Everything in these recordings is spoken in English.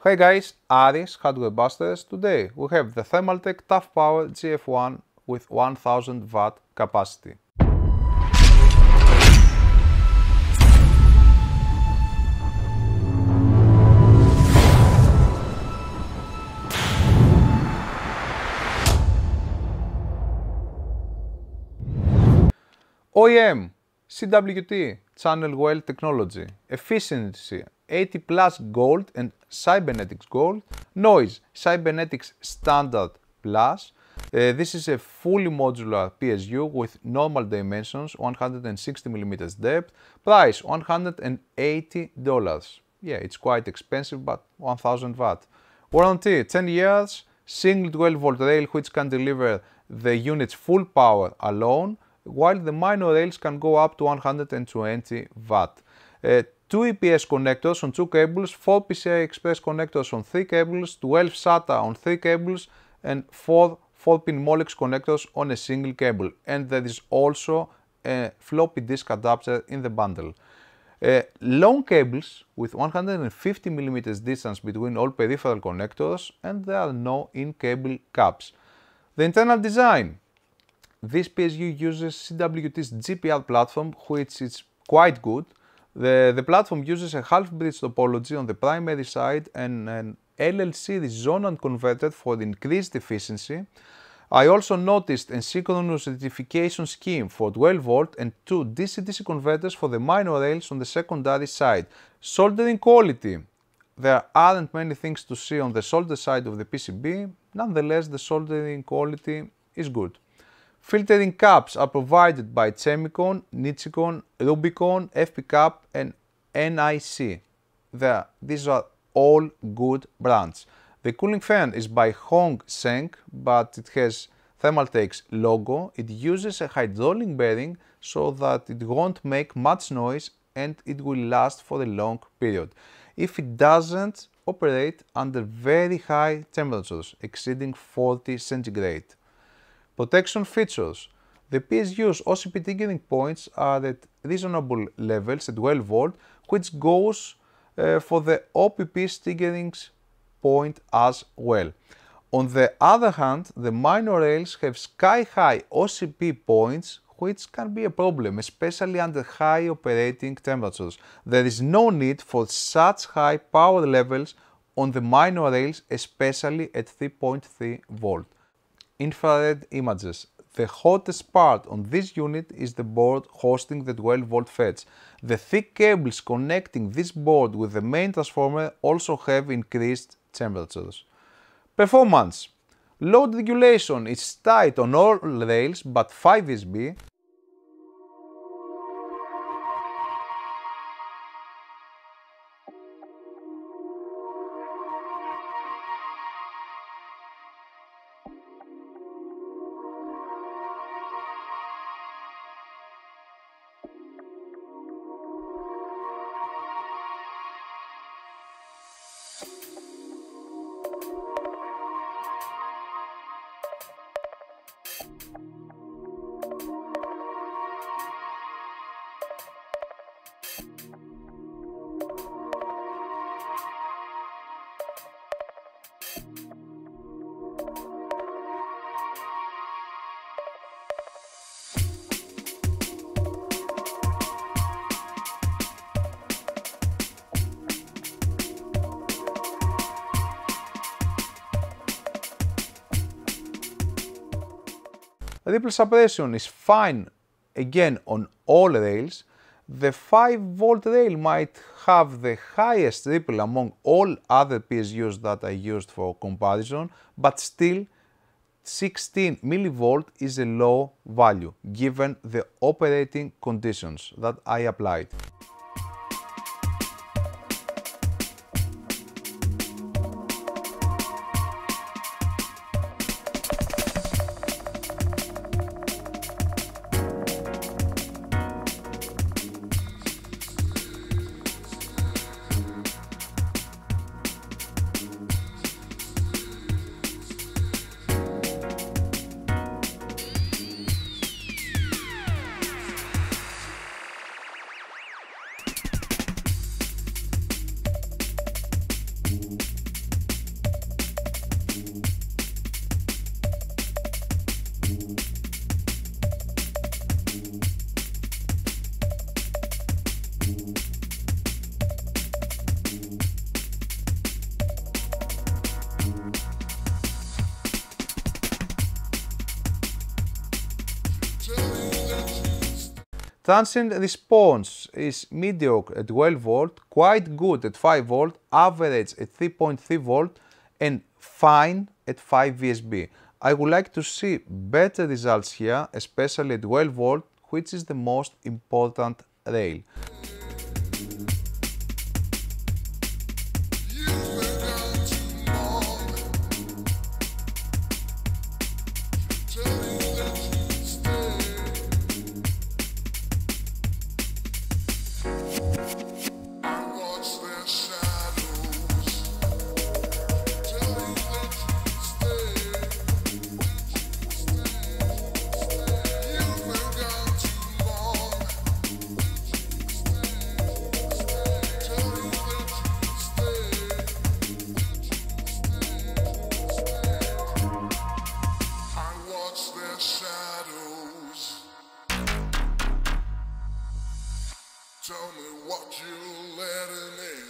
Hey guys, Aris, Hardware Busters. Today we have the Thermaltake Toughpower GF1 with 1000 watt capacity. OEM, CWT, channel well technology, efficiency, 80 plus gold and cybernetics gold, noise, cybernetics standard plus. This is a fully modular PSU with normal dimensions, 160mm depth, price $180. Yeah, it's quite expensive, but 1000 watt. Warranty, 10 years, single 12 volt rail which can deliver the unit's full power alone, while the minor rails can go up to 120 watt. 2 EPS connectors on 2 cables, 4 PCI Express connectors on 3 cables, 12 SATA on 3 cables, and 4 4-pin Molex connectors on a single cable. And there is also a floppy disk adapter in the bundle. Long cables with 150mm distance between all peripheral connectors, and there are no in-cable caps. The internal design. This PSU uses CWT's GPR platform, which is quite good. The platform uses a half-bridge topology on the primary side and an LL series zonal converter for increased efficiency. I also noticed a synchronous rectification scheme for 12 volt and 2 DC-DC converters for the minor rails on the secondary side. Soldering quality. There aren't many things to see on the solder side of the PCB, nonetheless the soldering quality is good. Filtering caps are provided by Chemicon, Nichicon, Rubicon, FPCAP and NIC. These are all good brands. The cooling fan is by Hong Seng, but it has Thermaltake's logo. It uses a hydraulic bearing so that it won't make much noise and it will last for a long period. If it doesn't operate under very high temperatures, exceeding 40 centigrade. Protection features. The PSU's OCP triggering points are at reasonable levels at 12 volt, which goes for the OPP's triggering point as well. On the other hand, the minor rails have sky-high OCP points, which can be a problem, especially under high operating temperatures. There is no need for such high power levels on the minor rails, especially at 3.3 volt. Infrared images. The hottest part on this unit is the board hosting the 12 volt fetch. The thick cables connecting this board with the main transformer also have increased temperatures. Performance. Load regulation is tight on all rails but 5 SB. Ripple suppression is fine again on all rails. The 5 volt rail might have the highest ripple among all other PSUs that I used for comparison, but still 16 millivolt is a low value given the operating conditions that I applied. Transient response is mediocre at 12 volt, quite good at 5 volt, average at 3.3 volt and fine at 5 VSB. I would like to see better results here, especially at 12 volt, which is the most important rail. Tell me what you're letting in.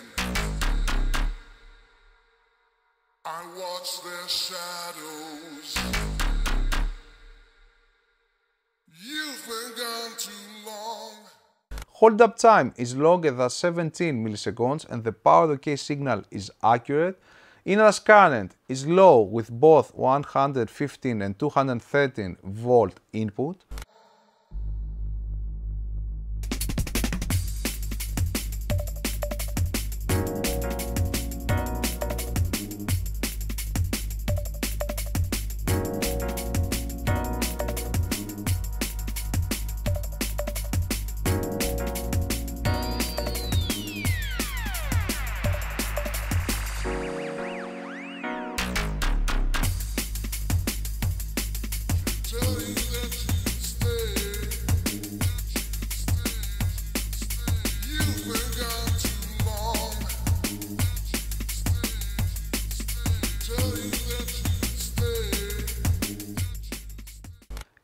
I watch their shadows. You've been gone too long. Hold up time is longer than 17 milliseconds and the power OK signal is accurate. Inrush current is low with both 115 and 213 volt input.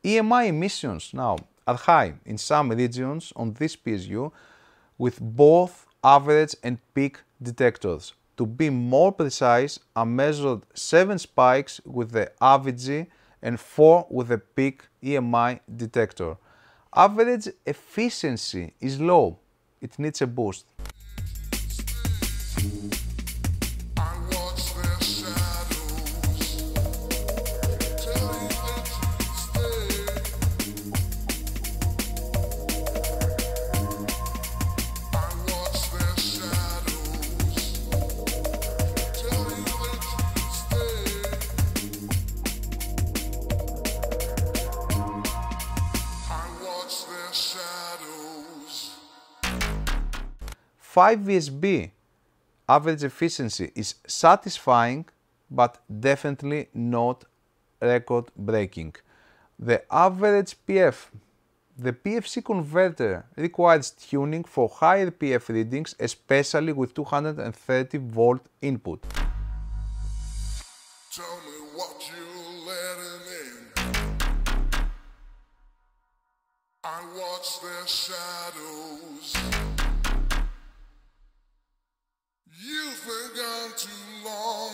EMI emissions now are high in some regions on this PSU with both average and peak detectors. To be more precise, I measured 7 spikes with the AVG and 4 with the peak EMI detector. Average efficiency is low, it needs a boost. Five VSB average efficiency is satisfying but definitely not record breaking. The average PF. The PFC converter requires tuning for higher PF readings, especially with 230 volt input. Tell me what you're letting in. I watch their shadows. You've been gone too long.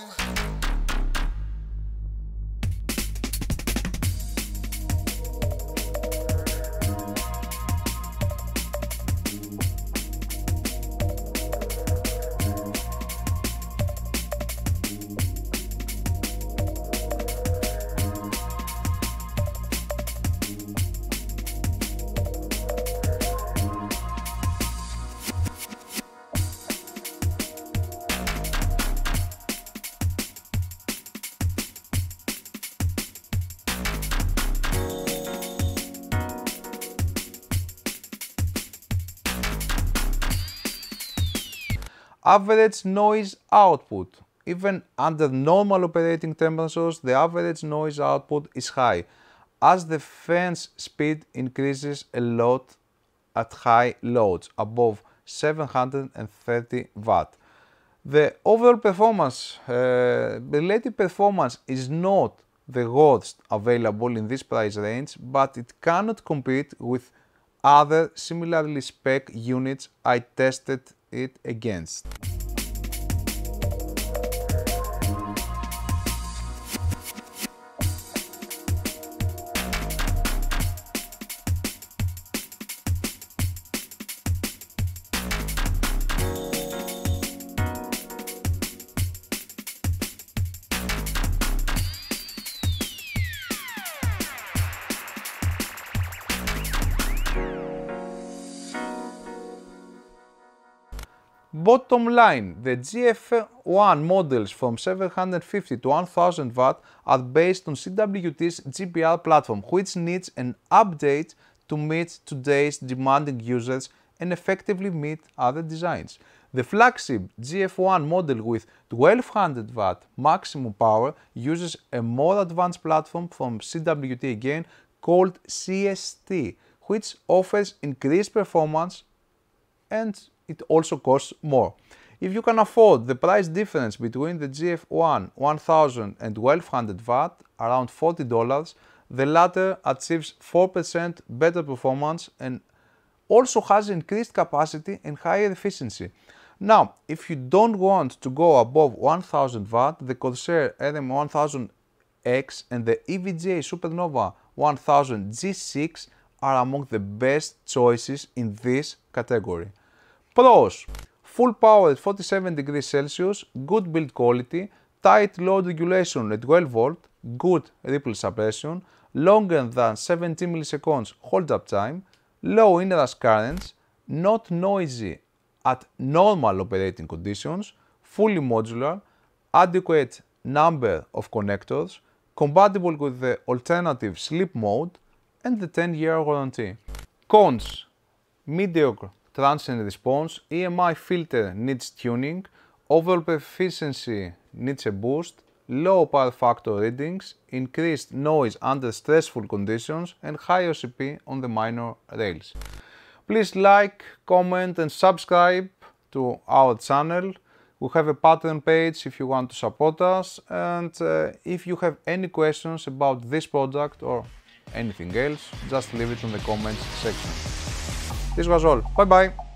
Average noise output. Even under normal operating temperatures, the average noise output is high, as the fan's speed increases a lot at high loads, above 730 watt. The overall performance, relative performance is not the worst available in this price range, but it cannot compete with other similarly spec units I tested it against. Bottom line, the GF1 models from 750 to 1000 watt are based on CWT's GPR platform, which needs an update to meet today's demanding users and effectively meet other designs. The flagship GF1 model with 1200 watt maximum power uses a more advanced platform from CWT again called CST, which offers increased performance and it also costs more. If you can afford the price difference between the GF1 1000 and 1200 watt, around $40, the latter achieves 4% better performance and also has increased capacity and higher efficiency. Now, if you don't want to go above 1000 watt, the Corsair RM1000X and the EVGA SuperNOVA 1000G6 are among the best choices in this category. Pros: full power at 47 degrees Celsius, good build quality, tight load regulation at 12 volt, good ripple suppression, longer than 17 milliseconds hold up time, low inrush currents, not noisy at normal operating conditions, fully modular, adequate number of connectors, compatible with the alternative sleep mode, and the 10-year warranty. Cons: mediocre transient response, EMI filter needs tuning, overall efficiency needs a boost, low power factor readings, increased noise under stressful conditions, and high OCP on the minor rails. Please like, comment and subscribe to our channel. We have a Patreon page if you want to support us, and if you have any questions about this product or anything else, just leave it in the comments section. This was all. Bye bye!